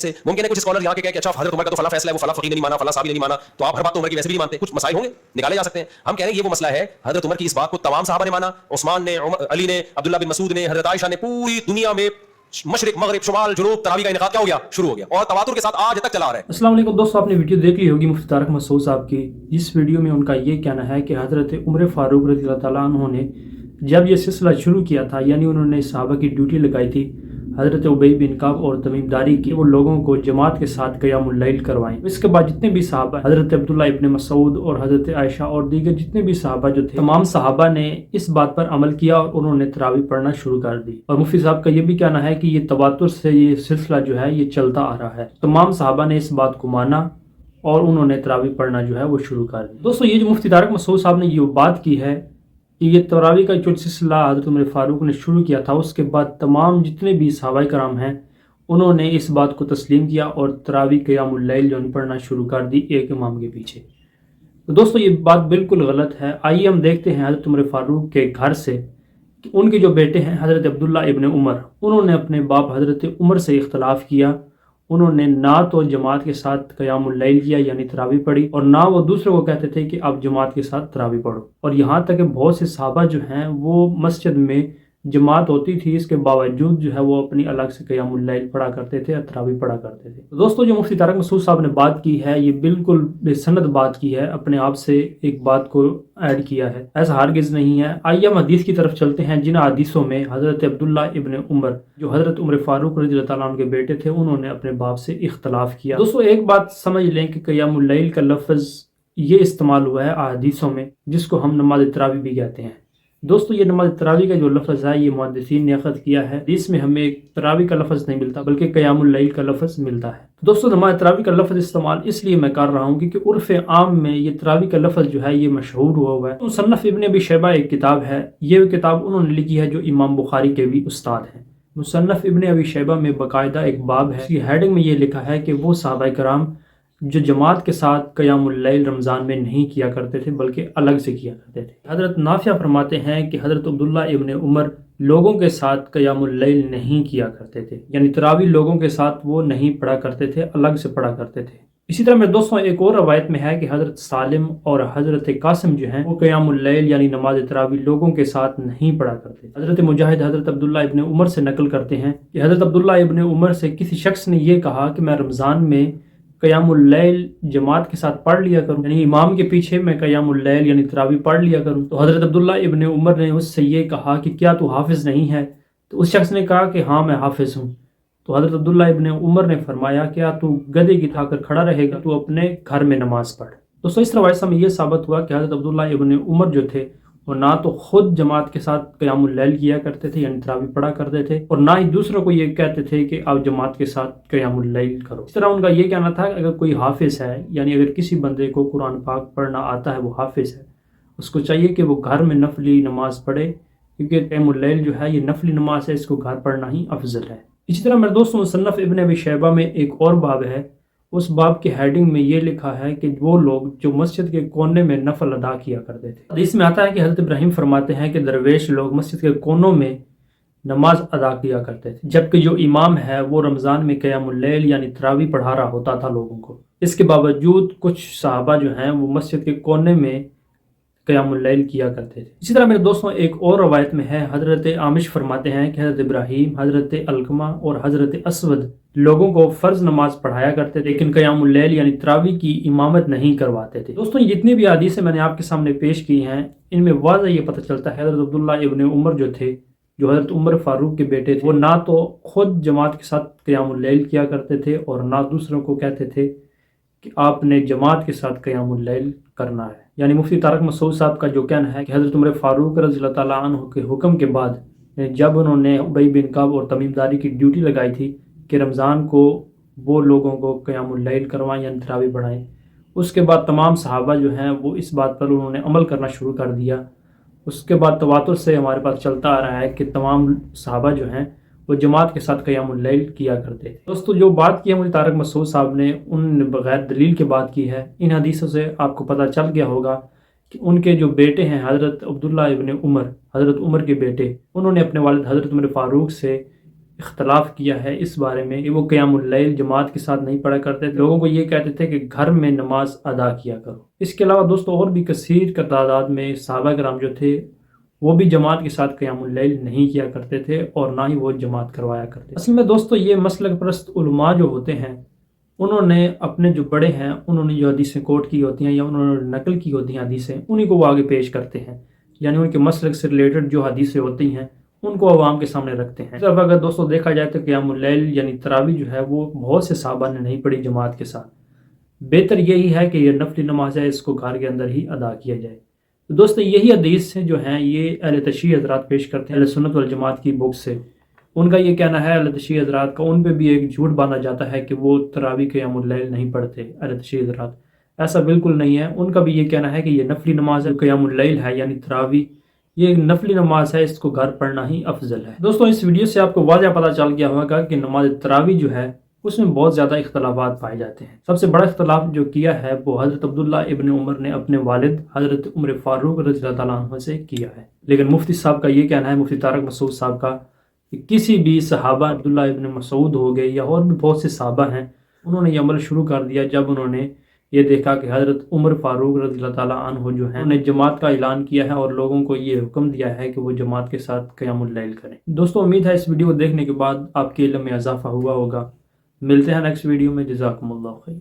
سے ممکن ہے کچھ اسکالر یہاں کے کہیں کہ اچھا حضرت عمر کا تو فلاں فیصلہ ہے، وہ فلاں فقیہ نے نہیں مانا، فلاں صحابی نے نہیں مانا، تو آپ ہر بات تو عمر کی ویسے بھی نہیں مانتے. کچھ مسائل ہوں گے نکالے جا سکتے ہیں. ہم کہہ رہے ہیں یہ وہ مسئلہ ہے، حضرت عمر کی اس بات کو تمام صحابہ نے مانا، عثمان نے، علی نے، عبداللہ بن مسعود نے، حضرت عائشہ نے، پوری دنیا میں مشرق مغرب شمال جنوب تراویح کا انعقاد کیا ہو گیا، شروع ہو گیا اور تواتر کے ساتھ آج تک چلا آ رہا ہے. السلام علیکم دوستو، آپ نے ویڈیو دیکھ لی ہوگی مفتی طارق مسعود صاحب کی. اس ویڈیو میں ان کا یہ کہنا ہے کہ حضرت عمر فاروق رضی اللہ تعالیٰ عنہ نے جب یہ سلسلہ شروع کیا تھا، یعنی انہوں نے صحابہ کی ڈیوٹی لگائی تھی حضرت ابی بن کعب اور تمیم داری کی، وہ لوگوں کو جماعت کے ساتھ قیام اللیل کروائیں. اس کے بعد جتنے بھی صحابہ، حضرت عبداللہ ابن مسعود اور حضرت عائشہ اور دیگر جتنے بھی صحابہ جو تھے، تمام صحابہ نے اس بات پر عمل کیا اور انہوں نے تراویح پڑھنا شروع کر دی. اور مفتی صاحب کا یہ بھی کہنا ہے کہ یہ تواتر سے یہ سلسلہ جو ہے یہ چلتا آ رہا ہے. تمام صحابہ نے اس بات کو مانا اور انہوں نے تراویح پڑھنا جو ہے وہ شروع کر دی. دوستو، یہ جو مفتی طارق مسعود صاحب نے یہ بات کی ہے کہ یہ تراویح کا جو سلسلہ حضرت عمر فاروق نے شروع کیا تھا، اس کے بعد تمام جتنے بھی صحابہ کرام ہیں انہوں نے اس بات کو تسلیم کیا اور تراویح قیام اللیل جو پڑھنا شروع کر دی ایک امام کے پیچھے. تو دوستو، یہ بات بالکل غلط ہے. آئیے ہم دیکھتے ہیں حضرت عمر فاروق کے گھر سے کہ ان کے جو بیٹے ہیں حضرت عبداللہ ابن عمر، انہوں نے اپنے باپ حضرت عمر سے اختلاف کیا. انہوں نے نہ تو جماعت کے ساتھ قیام اللیل کیا یعنی تراویح پڑھی، اور نہ وہ دوسروں کو کہتے تھے کہ آپ جماعت کے ساتھ تراویح پڑھو. اور یہاں تک کہ بہت سے صحابہ جو ہیں وہ مسجد میں جماعت ہوتی تھی، اس کے باوجود جو ہے وہ اپنی الگ سے قیام اللیل پڑھا کرتے تھے اور تراویح پڑھا کرتے تھے. دوستو، جو مفتی طارق مسعود صاحب نے بات کی ہے یہ بالکل بے سند بات کی ہے، اپنے آپ سے ایک بات کو ایڈ کیا ہے، ایسا ہرگز نہیں ہے. آئیے ہم حدیث کی طرف چلتے ہیں جن حدیثوں میں حضرت عبداللہ ابن عمر جو حضرت عمر فاروق رضی اللہ تعالیٰ عنہ کے بیٹے تھے، انہوں نے اپنے باپ سے اختلاف کیا. دوستو، ایک بات سمجھ لیں کہ قیام اللیل کا لفظ یہ استعمال ہوا ہے احادیثوں میں، جس کو ہم نماز تراویح بھی کہتے ہیں. دوستو، یہ نماز تراویح کا جو لفظ ہے یہ محدثین نے اخذ کیا ہے. حدیث میں ہمیں تراویح کا لفظ نہیں ملتا بلکہ قیام اللیل کا لفظ ملتا ہے. دوستو، نماز تراویح کا لفظ استعمال اس لیے میں کر رہا ہوں کیونکہ عرف عام میں یہ تراویح کا لفظ جو ہے یہ مشہور ہوا ہے. مصنف ابن ابی شیبہ ایک کتاب ہے، یہ کتاب انہوں نے لکھی ہے جو امام بخاری کے بھی استاد ہیں. مصنف ابن ابی شیبہ میں باقاعدہ ایک باب ہے، اس کی ہیڈنگ میں یہ لکھا ہے کہ وہ صحابہ کرام جو جماعت کے ساتھ قیام اللیل رمضان میں نہیں کیا کرتے تھے بلکہ الگ سے کیا کرتے تھے. حضرت نافع فرماتے ہیں کہ حضرت عبداللہ ابن عمر لوگوں کے ساتھ قیام اللیل نہیں کیا کرتے تھے، یعنی تراویح لوگوں کے ساتھ وہ نہیں پڑھا کرتے تھے، الگ سے پڑھا کرتے تھے. اسی طرح میرے دوستوں، ایک اور روایت میں ہے کہ حضرت سالم اور حضرت قاسم جو ہیں وہ قیام اللیل یعنی نماز تراویح لوگوں کے ساتھ نہیں پڑھا کرتے. حضرت مجاہد حضرت عبداللہ ابن عمر سے نقل کرتے ہیں کہ حضرت عبداللہ ابن عمر سے کسی شخص نے یہ کہا کہ میں رمضان میں قیام اللیل جماعت کے ساتھ پڑھ لیا کروں، یعنی امام کے پیچھے میں قیام اللیل یعنی تراویح پڑھ لیا کروں. تو حضرت عبداللہ ابن عمر نے اس سے یہ کہا کہ کیا تو حافظ نہیں ہے؟ تو اس شخص نے کہا کہ ہاں میں حافظ ہوں. تو حضرت عبداللہ ابن عمر نے فرمایا کیا تو گدھے کی طرح کھڑا رہے گا، تو اپنے گھر میں نماز پڑھ. دوستو، اس روایت سے ہمیں یہ ثابت ہوا کہ حضرت عبداللہ ابن عمر جو تھے وہ نہ تو خود جماعت کے ساتھ قیام اللیل کیا کرتے تھے یعنی تراویح پڑھا کرتے تھے، اور نہ ہی دوسروں کو یہ کہتے تھے کہ آپ جماعت کے ساتھ قیام اللیل کرو. اس طرح ان کا یہ کہنا تھا کہ اگر کوئی حافظ ہے، یعنی اگر کسی بندے کو قرآن پاک پڑھنا آتا ہے، وہ حافظ ہے، اس کو چاہیے کہ وہ گھر میں نفلی نماز پڑھے، کیونکہ قیام اللیل جو ہے یہ نفلی نماز ہے، اس کو گھر پڑھنا ہی افضل ہے. اسی طرح میرے دوستوں، مصنف ابن ابی شیبہ میں ایک اور باب ہے، اس باب کے ہیڈنگ میں یہ لکھا ہے کہ وہ لوگ جو مسجد کے کونے میں نفل ادا کیا کرتے تھے. حدیث میں آتا ہے کہ حضرت ابراہیم فرماتے ہیں کہ درویش لوگ مسجد کے کونوں میں نماز ادا کیا کرتے تھے، جبکہ جو امام ہے وہ رمضان میں قیام اللیل یعنی تراویح پڑھا رہا ہوتا تھا لوگوں کو. اس کے باوجود کچھ صحابہ جو ہیں وہ مسجد کے کونے میں قیام اللیل کیا کرتے تھے. اسی طرح میرے دوستوں، ایک اور روایت میں ہے، حضرت عامش فرماتے ہیں کہ حضرت ابراہیم، حضرت علقمہ اور حضرت اسود لوگوں کو فرض نماز پڑھایا کرتے تھے لیکن قیام اللیل یعنی تراویح کی امامت نہیں کرواتے تھے. دوستوں، جتنی بھی حدیثیں میں نے آپ کے سامنے پیش کی ہیں ان میں واضح یہ پتہ چلتا ہے حضرت عبداللہ ابن عمر جو تھے، جو حضرت عمر فاروق کے بیٹے تھے، وہ نہ تو خود جماعت کے ساتھ قیام اللیل کیا کرتے تھے اور نہ دوسروں کو کہتے تھے کہ آپ نے جماعت کے ساتھ قیام اللیل کرنا ہے. یعنی مفتی طارق مسعود صاحب کا جو کہنا ہے کہ حضرت عمر فاروق رضی اللہ تعالیٰ عنہ کے حکم کے بعد جب انہوں نے ابی بن کعب اور تمیم داری کی ڈیوٹی لگائی تھی کہ رمضان کو وہ لوگوں کو قیام اللیل کروائیں یعنی تراویح پڑھائیں، اس کے بعد تمام صحابہ جو ہیں وہ اس بات پر انہوں نے عمل کرنا شروع کر دیا. اس کے بعد تواتر سے ہمارے پاس چلتا آ رہا ہے کہ تمام صحابہ جو ہیں وہ جماعت کے ساتھ قیام اللیل کیا کرتے تھے. دوستو، جو بات کی ہے مجھے طارق مسعود صاحب نے ان نے بغیر دلیل کے بات کی ہے. ان حدیثوں سے آپ کو پتہ چل گیا ہوگا کہ ان کے جو بیٹے ہیں حضرت عبداللہ ابن عمر، حضرت عمر کے بیٹے، انہوں نے اپنے والد حضرت عمر فاروق سے اختلاف کیا ہے اس بارے میں کہ وہ قیام اللیل جماعت کے ساتھ نہیں پڑھا کرتے تھے، لوگوں کو یہ کہتے تھے کہ گھر میں نماز ادا کیا کرو۔ اس کے علاوہ دوستو اور بھی کثیر کا تعداد میں صحابہ کرام جو تھے وہ بھی جماعت کے ساتھ قیام اللیل نہیں کیا کرتے تھے اور نہ ہی وہ جماعت کروایا کرتے۔ اصل میں دوستو یہ مسلک پرست علماء جو ہوتے ہیں انہوں نے اپنے جو بڑے ہیں انہوں نے جو حدیثیں کوٹ کی ہوتی ہیں یا انہوں نے نقل کی ہوتی ہیں حدیثیں، انہی کو وہ آگے پیش کرتے ہیں، یعنی ان کے مسلک سے ریلیٹڈ جو حدیثیں ہوتی ہیں ان کو عوام کے سامنے رکھتے ہیں۔ صرف اگر دوستو دیکھا جائے تو قیام اللیل یعنی تراویح جو ہے وہ بہت سے صحابہ نے نہیں پڑھی جماعت کے ساتھ۔ بہتر یہی ہے کہ یہ نفلی نماز ہے، اس کو گھر کے اندر ہی ادا کیا جائے۔ تو دوستو یہی حدیث جو ہیں یہ اہل تشیع حضرات پیش کرتے ہیں اہل سنت والجماعت کی بک سے۔ ان کا یہ کہنا ہے اہل تشیع حضرات کا، ان پہ بھی ایک جھوٹ باندھا جاتا ہے کہ وہ تراویح قیام اللیل نہیں پڑھتے اہل تشیع حضرات، ایسا بالکل نہیں ہے۔ ان کا بھی یہ کہنا ہے کہ یہ نفلی نماز ہے، قیام اللیل ہے یعنی تراویح یہ ایک نفلی نماز ہے، اس کو گھر پڑھنا ہی افضل ہے۔ دوستو اس ویڈیو سے آپ کو واضح پتہ چل گیا ہوگا کہ نماز تراویح جو ہے اس میں بہت زیادہ اختلافات پائے جاتے ہیں۔ سب سے بڑا اختلاف جو کیا ہے وہ حضرت عبداللہ ابن عمر نے اپنے والد حضرت عمر فاروق رضی اللہ تعالیٰ عنہ سے کیا ہے، لیکن مفتی صاحب کا یہ کہنا ہے، مفتی طارق مسعود صاحب کا، کہ کسی بھی صحابہ عبداللہ ابن مسعود ہو گئے یا اور بھی بہت سے صحابہ ہیں انہوں نے یہ عمل شروع کر دیا جب انہوں نے یہ دیکھا کہ حضرت عمر فاروق رضی اللہ تعالیٰ عنہ جو ہیں انہوں نے جماعت کا اعلان کیا ہے اور لوگوں کو یہ حکم دیا ہے کہ وہ جماعت کے ساتھ قیام اللیل کریں۔ دوستو امید ہے اس ویڈیو کو دیکھنے کے بعد آپ کے علم میں اضافہ ہوا ہوگا۔ ملتے ہیں نیکسٹ ویڈیو میں، جزاکم اللہ خیر۔